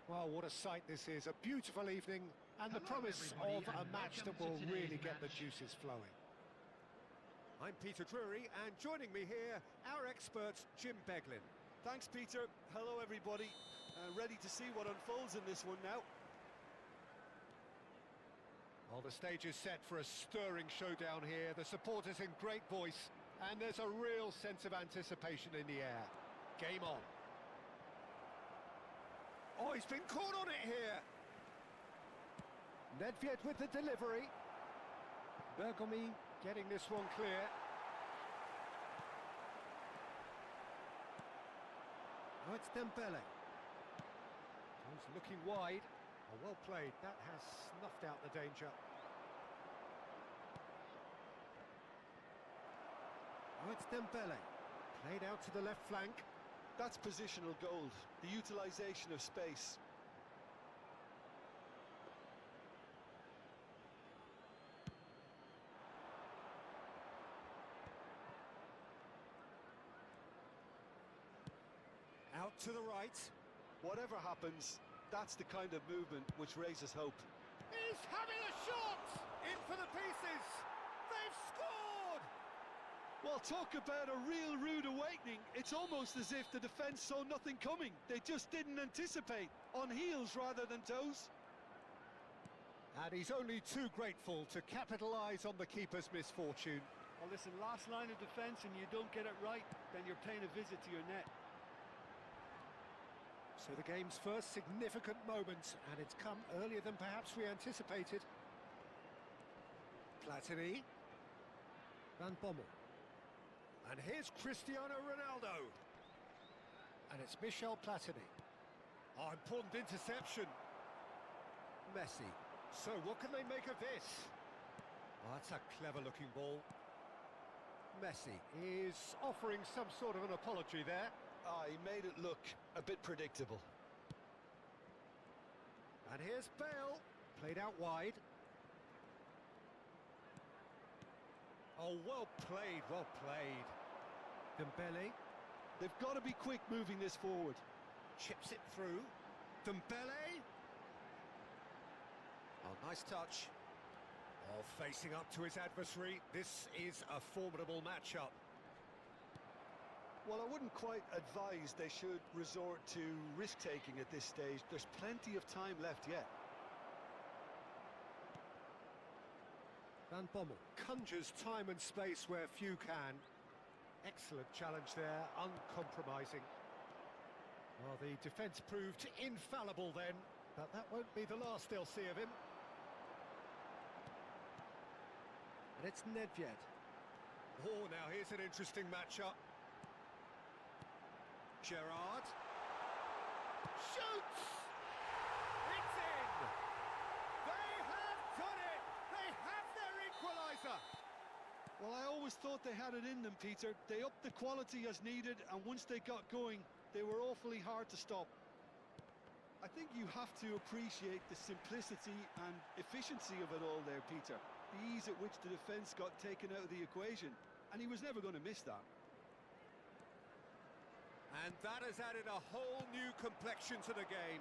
Well, what a sight this is, a beautiful evening, and the promise of a match that will really get the juices flowing. I'm Peter Drury, and joining me here, our expert, Jim Beglin. Thanks, Peter. Hello, everybody. Ready to see what unfolds in this one now. Well, the stage is set for a stirring showdown here, the supporters in great voice, and there's a real sense of anticipation in the air. Game on. Oh, he's been caught on it here. Nedved with the delivery. Bergomi getting this one clear. Oh, it's Dembele. He's looking wide. Oh, well played. That has snuffed out the danger. Oh, it's Dembele. Played out to the left flank. That's positional gold, the utilisation of space. Out to the right. Whatever happens, that's the kind of movement which raises hope. He's having a shot! In for the pieces! They've scored! Well, talk about a real rude awakening. It's almost as if the defence saw nothing coming. They just didn't anticipate. On heels rather than toes. And he's only too grateful to capitalise on the keeper's misfortune. Well, listen, last line of defence and you don't get it right, then you're paying a visit to your net. So the game's first significant moment, and it's come earlier than perhaps we anticipated. Platini. Van Bommel. And here's Cristiano Ronaldo. And it's Michel Platini. Oh, important interception. Messi. So what can they make of this? Oh, that's a clever-looking ball. Messi is offering some sort of an apology there. He made it look a bit predictable. And here's Bale, played out wide. Oh, well played, well played. Dembele. They've got to be quick moving this forward. Chips it through. Dembele. Oh, nice touch. Oh, facing up to his adversary. This is a formidable matchup. Well, I wouldn't quite advise they should resort to risk-taking at this stage. There's plenty of time left yet. Van Bommel conjures time and space where few can. Excellent challenge there, uncompromising. Well, the defence proved infallible then, but that won't be the last they'll see of him. And it's Nedved. Oh, now here's an interesting matchup. Gerrard shoots! It's in! They have done it! They have their equaliser! Well, I always thought they had it in them, Peter. They upped the quality as needed, and once they got going, they were awfully hard to stop. I think you have to appreciate the simplicity and efficiency of it all there, Peter. The ease at which the defence got taken out of the equation, and he was never going to miss that. And that has added a whole new complexion to the game.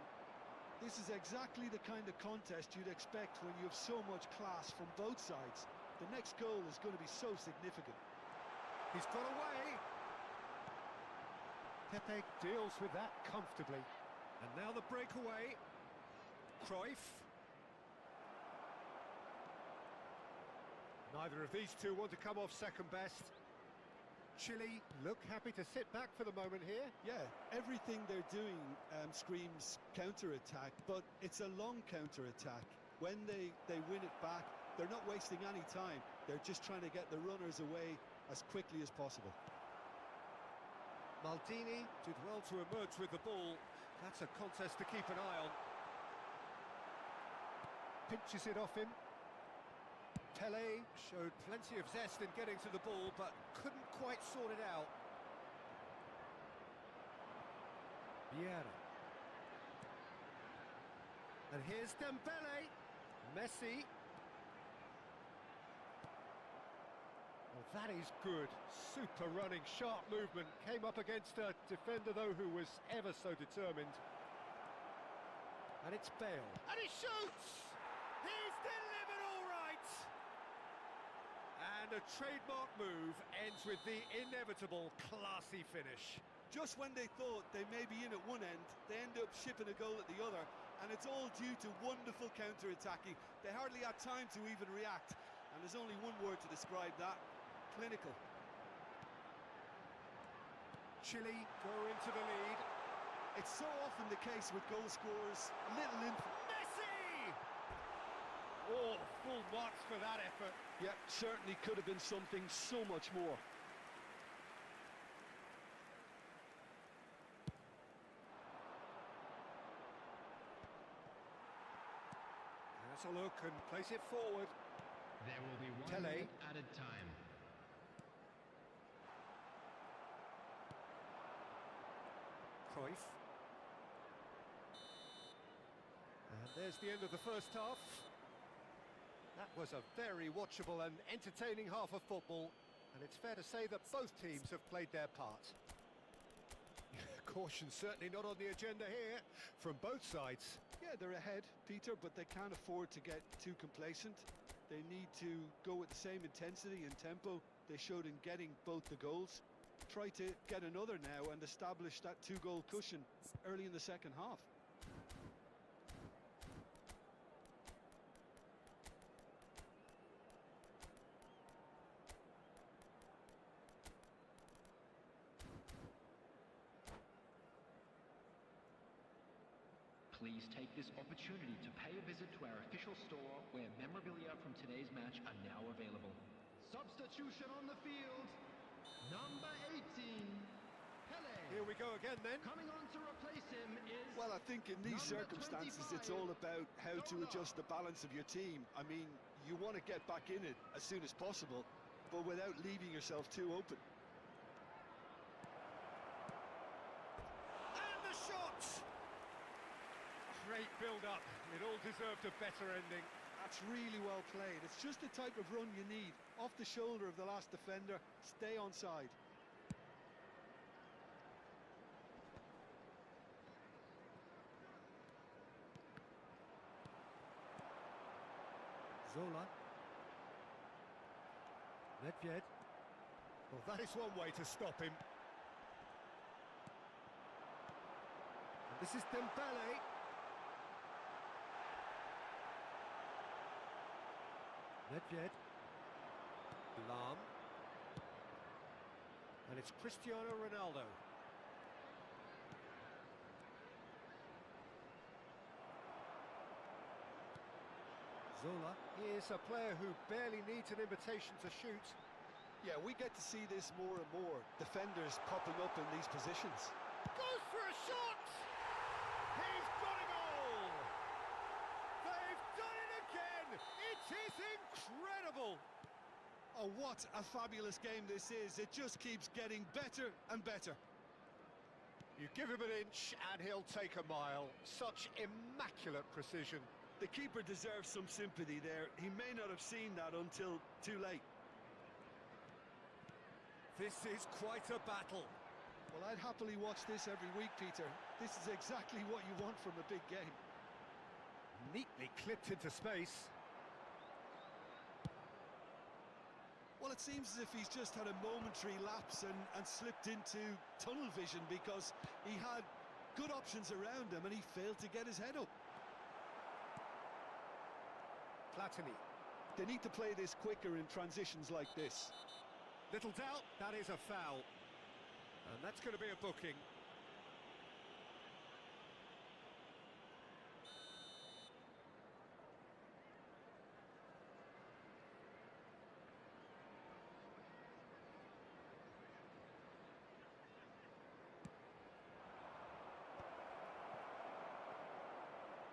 This is exactly the kind of contest you'd expect when you have so much class from both sides. The next goal is going to be so significant. He's got away. Pepe deals with that comfortably. And now the breakaway. Cruyff. Neither of these two want to come off second best. Chile look happy to sit back for the moment here. Yeah, everything they're doing screams counter-attack, but it's a long counter-attack. When they win it back, they're not wasting any time. They're just trying to get the runners away as quickly as possible. Maldini did well to emerge with the ball. That's a contest to keep an eye on. Pinches it off him. Pele showed plenty of zest in getting to the ball, but couldn't quite sort it out. Vieira. And here's Dembele. Messi. Well, that is good. Super running, sharp movement. Came up against a defender, though, who was ever so determined. And it's Bale. And he shoots! He's delivered all right! And a trademark move ends with the inevitable classy finish. Just when they thought they may be in at one end, they end up shipping a goal at the other, and it's all due to wonderful counter-attacking. They hardly had time to even react, and there's only one word to describe that: clinical. Chile go into the lead. It's so often the case with goal scorers, little influence. Messi! Oh, full marks for that effort. Yeah, certainly could have been something so much more. Has a look and place it forward. There will be 1 Tele. minute added time. Cruyff. And there's the end of the first half. That was a very watchable and entertaining half of football, and it's fair to say that both teams have played their part. Caution certainly not on the agenda here from both sides. Yeah, they're ahead, Peter, but they can't afford to get too complacent. They need to go with the same intensity and tempo they showed in getting both the goals. Try to get another now and establish that two-goal cushion early in the second half. Please take this opportunity to pay a visit to our official store where memorabilia from today's match are now available. Substitution on the field, number 18, Pele. Here we go again then. Coming on to replace him is... Well, I think in these number circumstances, 25, it's all about how to adjust the balance of your team. I mean, you want to get back in it as soon as possible, but without leaving yourself too open. And the shot! Great build-up. It all deserved a better ending. That's really well played. It's just the type of run you need. Off the shoulder of the last defender, stay onside. Zola. Nedved. Well, that is one way to stop him. And this is Dembele. Nedved. Lam. And it's Cristiano Ronaldo. Zola. He is a player who barely needs an invitation to shoot. Yeah, we get to see this more and more. Defenders popping up in these positions. Goes for a shot! He's got a goal! They've done it again! It is incredible! Oh, what a fabulous game this is. It just keeps getting better and better. You give him an inch and he'll take a mile. Such immaculate precision. The keeper deserves some sympathy there. He may not have seen that until too late. This is quite a battle. Well, I'd happily watch this every week, Peter. This is exactly what you want from a big game. Neatly clipped into space. Well, it seems as if he's just had a momentary lapse and slipped into tunnel vision because he had good options around him and he failed to get his head up. Platini. They need to play this quicker in transitions like this. Little doubt, that is a foul. And that's going to be a booking.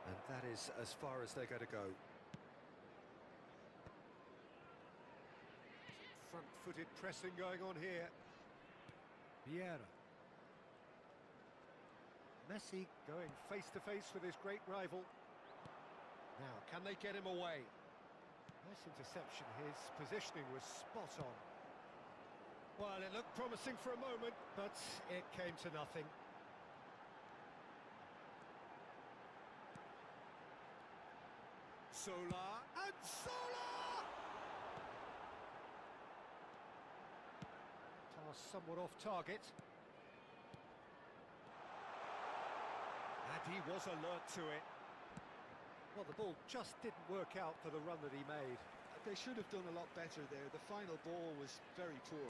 And that is as far as they're going to go. Front-footed pressing going on here. Vieira. Messi going face-to-face with his great rival. Now, can they get him away? Nice interception. His positioning was spot on. Well, it looked promising for a moment, but it came to nothing. Solar, and Solar! Pass somewhat off target. And he was alert to it. Well, the ball just didn't work out for the run that he made. They should have done a lot better there. The final ball was very poor.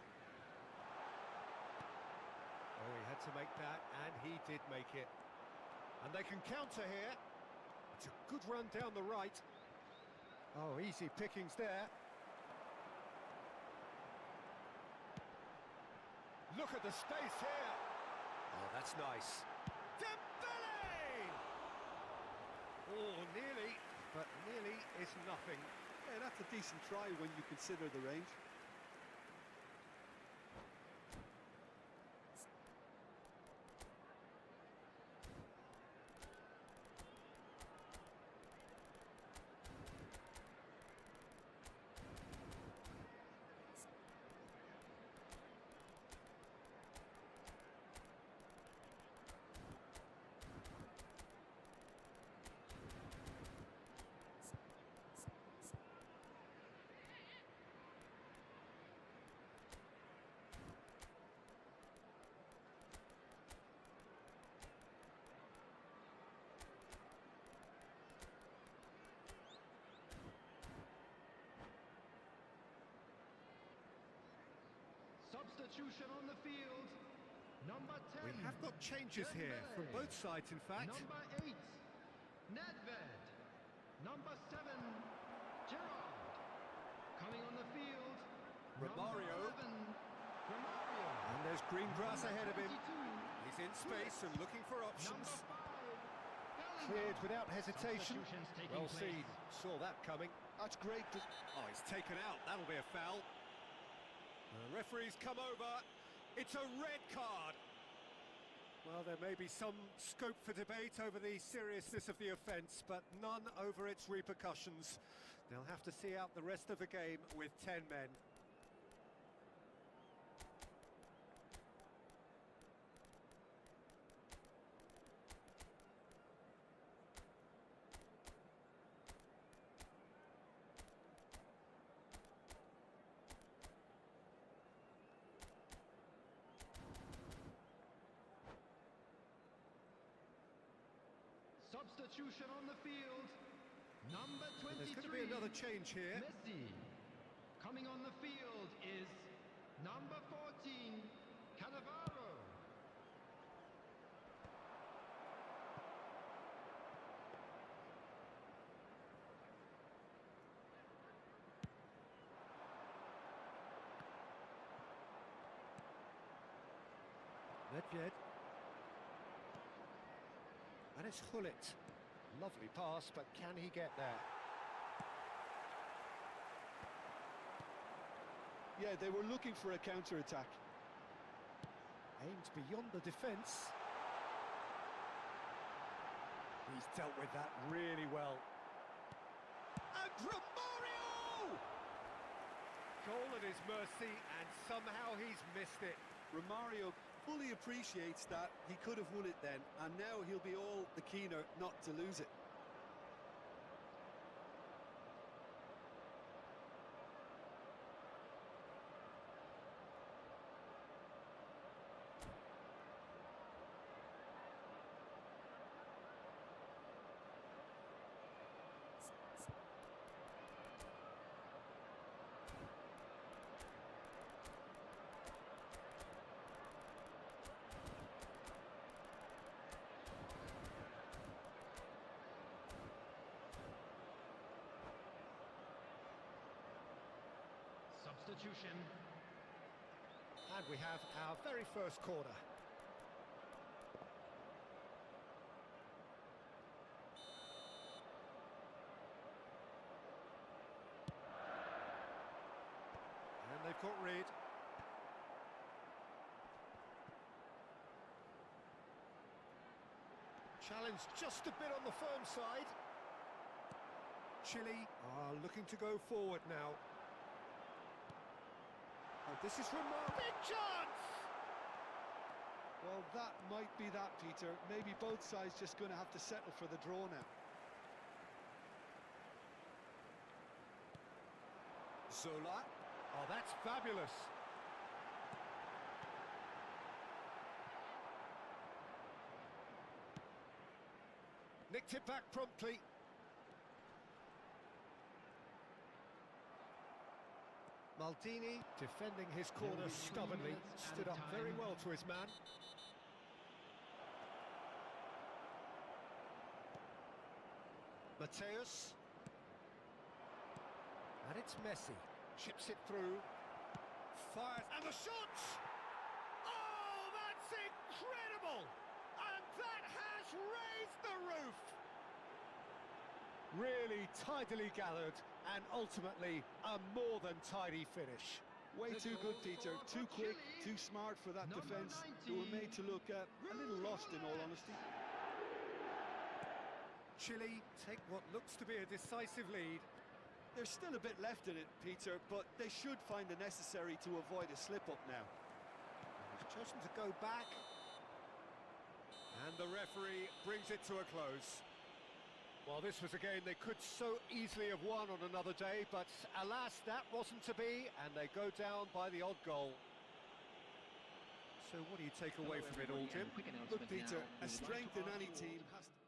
Oh, he had to make that, and he did make it. And they can counter here. It's a good run down the right. Oh, easy pickings there. Look at the space here. Oh, that's nice. Dembele! Oh, nearly, but nearly is nothing. Yeah, that's a decent try when you consider the range. Substitution on the field. Number 10. We have got changes here from both sides, in fact. Number 8, Nedved. Number 7, Gerrard. Coming on the field, Romario. Number 11, Romario. And there's green grass ahead of him. 22, He's in space and looking for options. Number 5, Cleared without hesitation. Substitutions taking Well place. seen. Saw that coming. That's great. Oh, he's taken out. That'll be a foul. The referee's come over. It's a red card. Well, there may be some scope for debate over the seriousness of the offence, but none over its repercussions. They'll have to see out the rest of the game with 10 men. Substitution on the field. Number 23. There's going to be another change here. Messi. Coming on the field is number 14, Cannavaro. Nedved. And it's Hullet. Lovely pass, but can he get there? Yeah, they were looking for a counter-attack. Aims beyond the defence. He's dealt with that really well. And Romario! Goal at his mercy, and somehow he's missed it. Romario fully appreciates that he could have won it then, and now he'll be all the keener not to lose it. Substitution. And we have our very first corner. And they've got Reed. Challenge just a bit on the firm side. Chile are looking to go forward now. Oh, this is remarkable. Big chance! Well, that might be that, Peter. Maybe both sides just going to have to settle for the draw now. Zola. Oh, that's fabulous. Nicked it back promptly. Maldini defending his corner stubbornly, stood up very well to his man. Mateus. And it's Messi. Chips it through. Fires. And the shot! Oh, that's incredible! And that has raised the roof! Really tidily gathered and ultimately a more than tidy finish. Way too good, Peter. Too quick, too smart for that defence. They were made to look a little lost, in all honesty. Chile take what looks to be a decisive lead. There's still a bit left in it, Peter, but they should find the necessary to avoid a slip-up now. He's chosen to go back. And the referee brings it to a close. Well, this was a game they could so easily have won on another day, but alas, that wasn't to be, and they go down by the odd goal. So what do you take away from it all, Jim? Look, Peter, a strength in any team has to...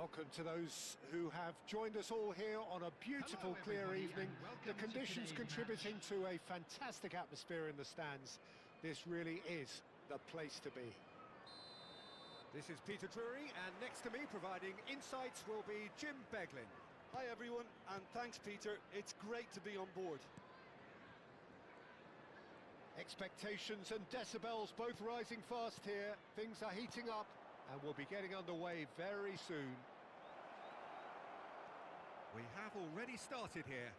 Welcome to those who have joined us all here on a beautiful, clear evening. The conditions contributing to a fantastic atmosphere in the stands. This really is the place to be. This is Peter Drury, and next to me providing insights will be Jim Beglin. Hi everyone, and thanks Peter. It's great to be on board. Expectations and decibels both rising fast here. Things are heating up and we'll be getting underway very soon. We have already started here.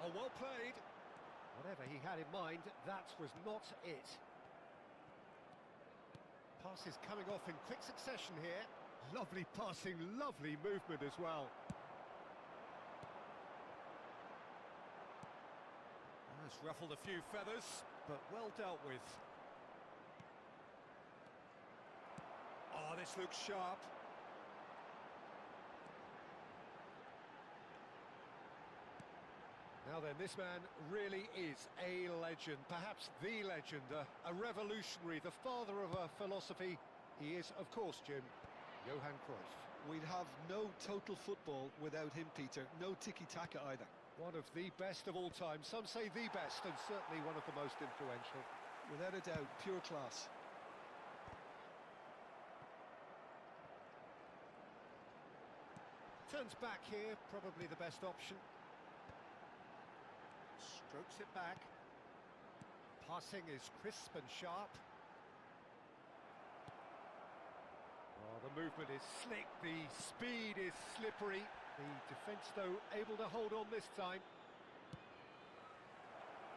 Oh, well played. Whatever he had in mind, that was not it. Passes coming off in quick succession here. Lovely passing, lovely movement as well. That's ruffled a few feathers, but well dealt with. Oh, this looks sharp. Now then, this man really is a legend, perhaps the legend, a revolutionary, the father of a philosophy. He is, of course, Jim, Johan Cruyff. We'd have no total football without him, Peter. No tiki-taka either. One of the best of all time. Some say the best, and certainly one of the most influential. Without a doubt, pure class. Turns back here, probably the best option. Strokes it back. Passing is crisp and sharp. Oh, the movement is slick, the speed is slippery. The defence, though, able to hold on this time.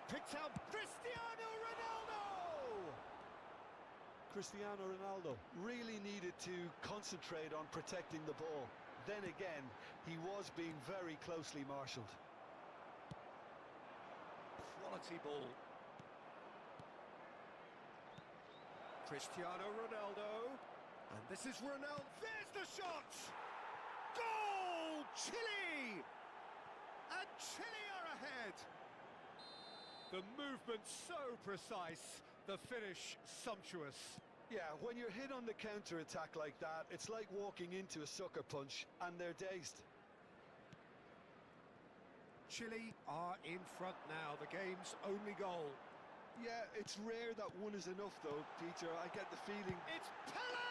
Picked out Cristiano Ronaldo! Cristiano Ronaldo really needed to concentrate on protecting the ball. Then again, he was being very closely marshalled. Quality ball. Cristiano Ronaldo. And this is Ronaldo. There's the shot! Goal! Chile! And Chile are ahead. The movement so precise, the finish sumptuous. Yeah, when you're hit on the counter-attack like that, it's like walking into a sucker punch, and they're dazed. Chile are in front now, the game's only goal. Yeah, it's rare that one is enough though, Peter. I get the feeling... It's Pelé!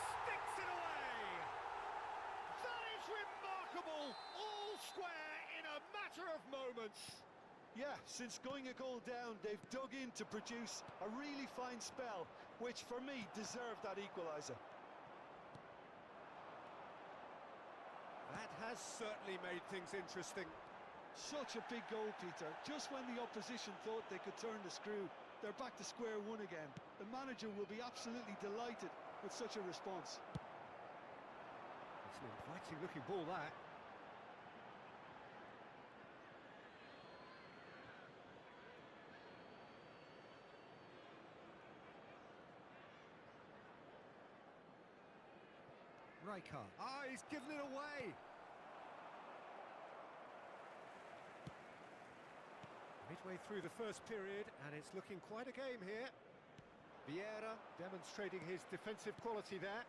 Sticks it away! That is remarkable! All square in a matter of moments. Yeah, since going a goal down, they've dug in to produce a really fine spell, which for me deserved that equaliser. That has certainly made things interesting. Such a big goal, Peter. Just when the opposition thought they could turn the screw, they're back to square one again. The manager will be absolutely delighted with such a response. It's an inviting looking ball, that. Rijkaard. Ah, he's given it away. Midway through the first period, and it's looking quite a game here. Vieira demonstrating his defensive quality there.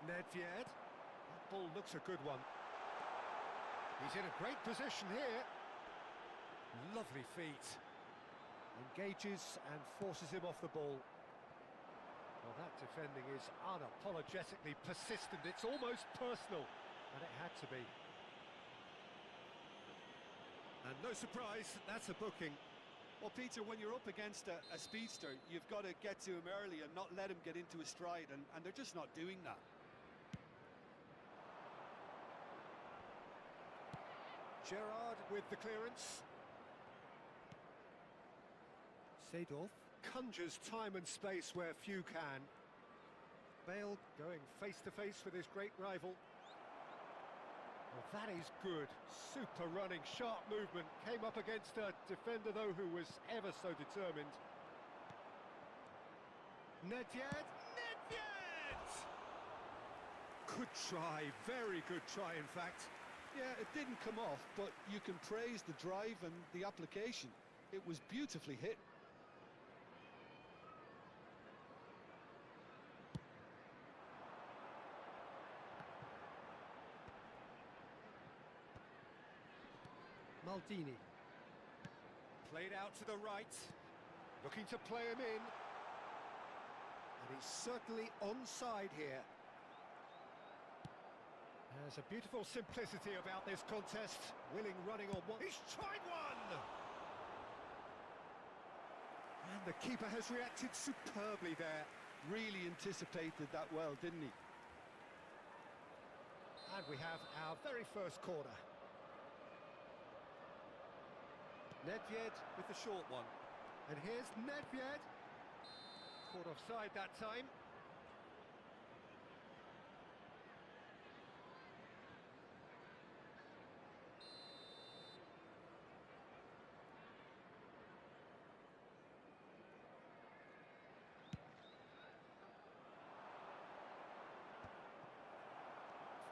Nedved. That ball looks a good one. He's in a great position here. Lovely feet. Engages and forces him off the ball. Well, that defending is unapologetically persistent. It's almost personal, and it had to be. And no surprise, that's a booking. Well, Peter, when you're up against a speedster, you've got to get to him early and not let him get into a stride, and they're just not doing that. Gerrard with the clearance. Seedorf conjures time and space where few can. Bale going face-to-face with his great rival. Well, that is good. Super running, sharp movement. Came up against a defender, though, who was ever so determined. Nedved! Nedved! Good try, very good try, in fact. Yeah, it didn't come off, but you can praise the drive and the application. It was beautifully hit. Maldini. Played out to the right. Looking to play him in. And he's certainly onside here. There's a beautiful simplicity about this contest. Willing running on one. He's tried one! And the keeper has reacted superbly there. really anticipated that well, didn't he? And we have our very first corner. Nedved with the short one. And here's Nedved. Caught offside that time.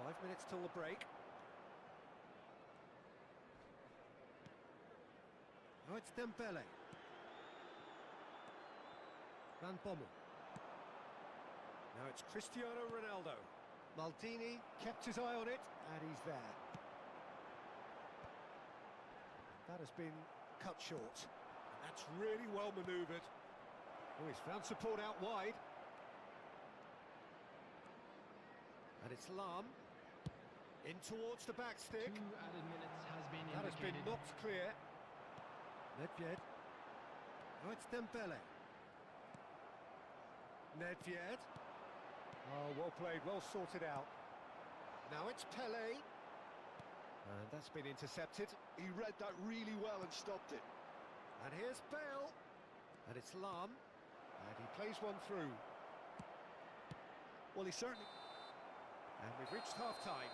Five minutes till the break. Now it's Dembele. Van Bommel. Now it's Cristiano Ronaldo. Maldini kept his eye on it, and he's there. That has been cut short. And that's really well manoeuvred. Oh, he's found support out wide. And it's Lahm. In towards the back stick. 2 added minutes has been That has been indicated. knocked clear. Nedved. Now it's Dembele. Nedved. Oh, well played, well sorted out. Now it's Pelé. And that's been intercepted. He read that really well and stopped it. And here's Bale. And it's Lahm. And he plays one through. Well, he certainly... And we've reached half-time.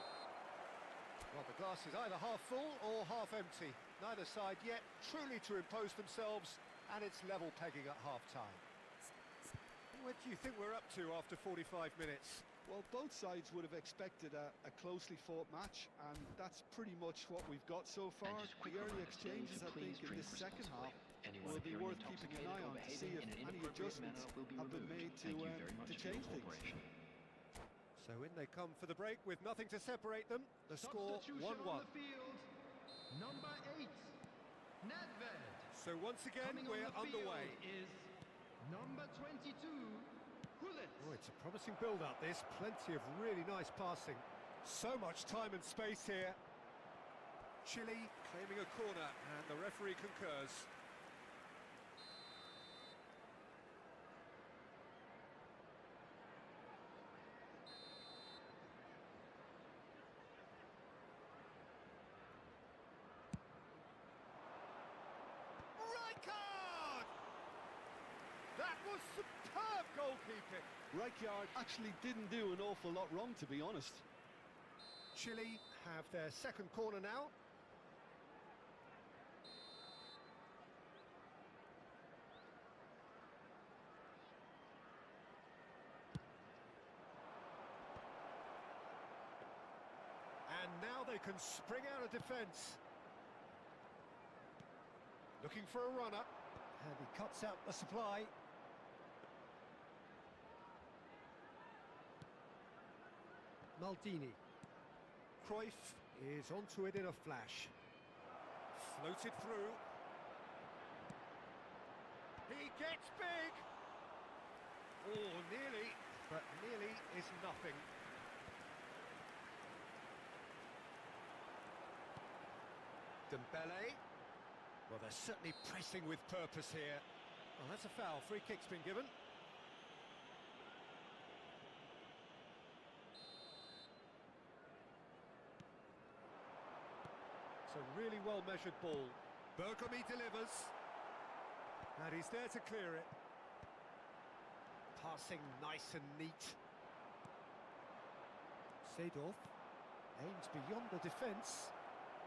Well, the glass is either half full or half empty. Neither side yet truly to impose themselves, and it's level pegging at half-time. What do you think we're up to after 45 minutes? Well, both sides would have expected a closely fought match, and that's pretty much what we've got so far. And just quick The early reminder, exchanges, I please think, in drink this second half Anyone will be appearing worth keeping an intoxicated eye or on to see behaving if in an any inappropriate adjustments manner will be have been removed. made Thank you very much to for your change things. cooperation. So in they come for the break with nothing to separate them. The score 1-1. On the field, number 8, Nedved. So once again, Coming we're on the field underway. is number 22, Hullet. Oh, it's a promising build-up, this. Plenty of really nice passing. So much time and space here. Chile claiming a corner, and the referee concurs. Right card! That was superb goalkeeping. Rijkaard actually didn't do an awful lot wrong, to be honest. Chile have their second corner now. And now they can spring out of defence. Looking for a runner. And he cuts out the supply. Maldini. Cruyff is onto it in a flash. Floated through. He gets big! Oh, nearly, but nearly is nothing. Dembele. Well, they're certainly pressing with purpose here. Well, that's a foul. Free kick's been given. It's a really well-measured ball. Bergomi delivers. And he's there to clear it. Passing nice and neat. Seedorf aims beyond the defence.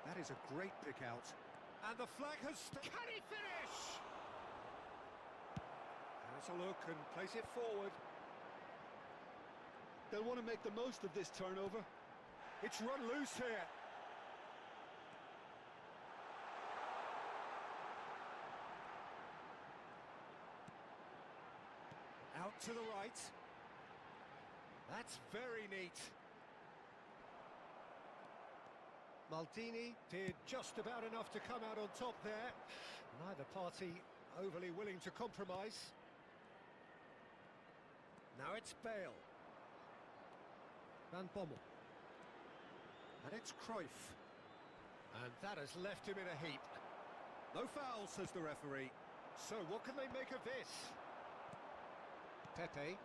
That is a great pick out. And the flag has... Can he finish? Has a look and plays it forward. They'll want to make the most of this turnover. It's run loose here. Out to the right. That's very neat. Maldini did just about enough to come out on top there. Neither party overly willing to compromise. Now it's Bale. Van Bommel. And it's Cruyff. And that has left him in a heap. No foul, says the referee. So what can they make of this? Pepe.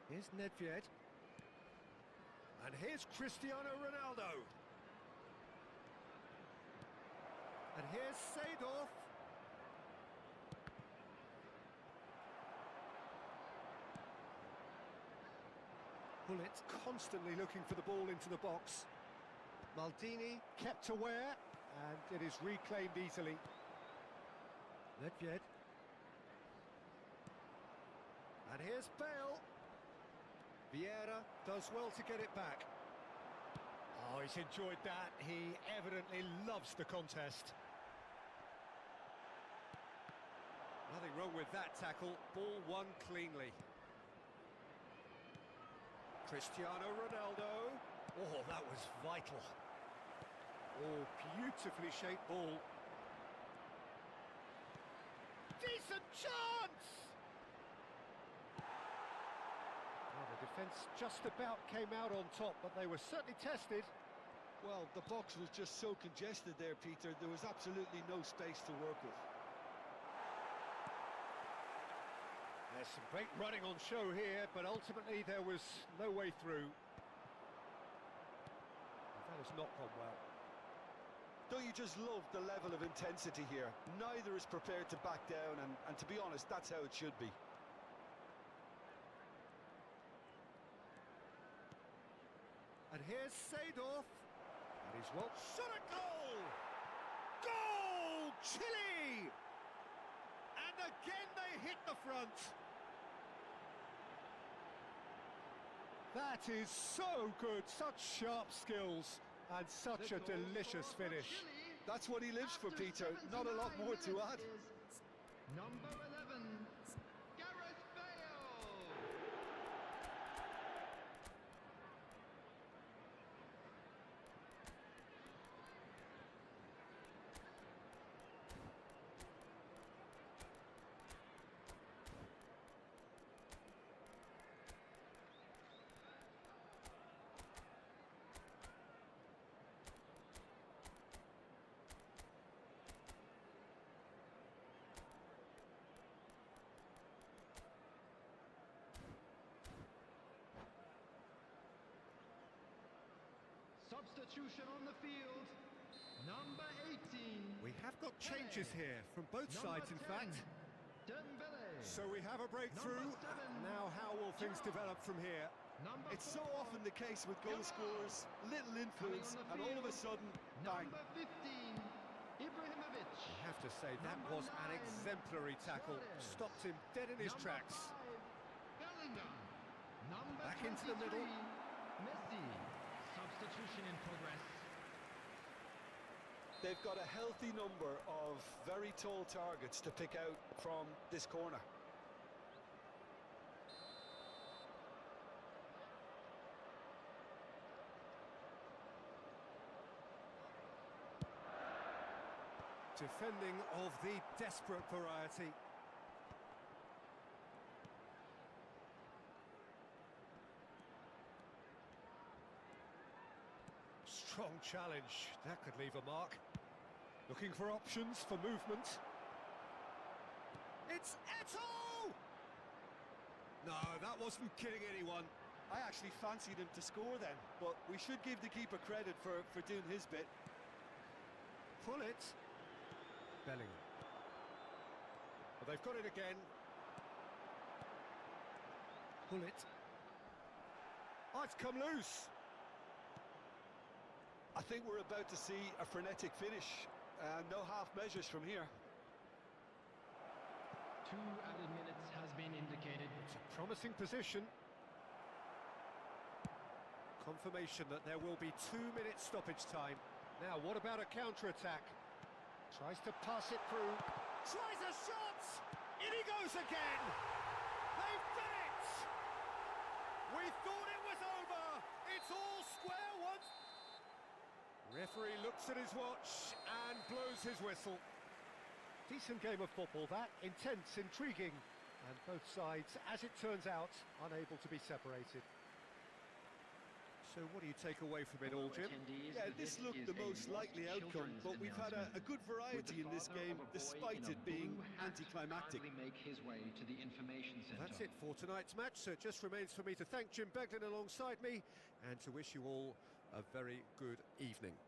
Here's Nedved. And here's Cristiano Ronaldo. And here's Seedorf. Bullet constantly looking for the ball into the box. Maldini kept aware, and it is reclaimed easily. Nedved. And here's Bale. Vieira does well to get it back. Oh, he's enjoyed that. He evidently loves the contest. Nothing wrong with that tackle. Ball won cleanly. Cristiano Ronaldo. Oh, that was vital. Oh, beautifully shaped ball. Decent chance! Well, the defence just about came out on top, but they were certainly tested. Well, the box was just so congested there, Peter. There was absolutely no space to work with. There's some great running on show here, but ultimately there was no way through. That has not gone well. Don't you just love the level of intensity here? Neither is prepared to back down, and to be honest, that's how it should be. And here's Seedorf. And he's well shot at goal! Goal! Chile! And again they hit the front. That is so good, such sharp skills and such a delicious finish. That's what he lives for, Peter. Not a lot more to add. Number 11, Gareth Bale. Substitution on the field, number 18. We have got changes here from both sides, in fact. Dembele. So we have a breakthrough. Now how will things develop from here? It's so often the case with goal scorers, little influence, and all of a sudden, bang. Number 15, Ibrahimovic. You have to say that was an exemplary tackle. Stopped him dead in his tracks. Bellingham. Number Back into the middle. Messi. Substitution in progress. They've got a healthy number of very tall targets to pick out from this corner. Defending of the desperate variety. Strong challenge. That could leave a mark. Looking for options for movement. It's Eto'o! No, that wasn't kidding anyone. I actually fancied him to score then, but we should give the keeper credit for doing his bit. Pull it. Bellingham. Well, they've got it again. Pull it. Oh, it's come loose. I think we're about to see a frenetic finish. No half measures from here. 2 added minutes has been indicated. It's a promising position. Confirmation that there will be 2 minutes stoppage time. Now, what about a counter-attack? Tries to pass it through. Tries a shot! In he goes again! They've done it! We thought it was over! It's all square one! Referee looks at his watch and blows his whistle. Decent game of football that, intense, intriguing, and both sides, as it turns out, unable to be separated. So what do you take away from it all, Jim? Yeah, this looked the most likely outcome, but we've had a good variety in this game, despite it being anticlimactic. Make his way to the information center. That's it for tonight's match, so it just remains for me to thank Jim Beglin alongside me and to wish you all a very good evening.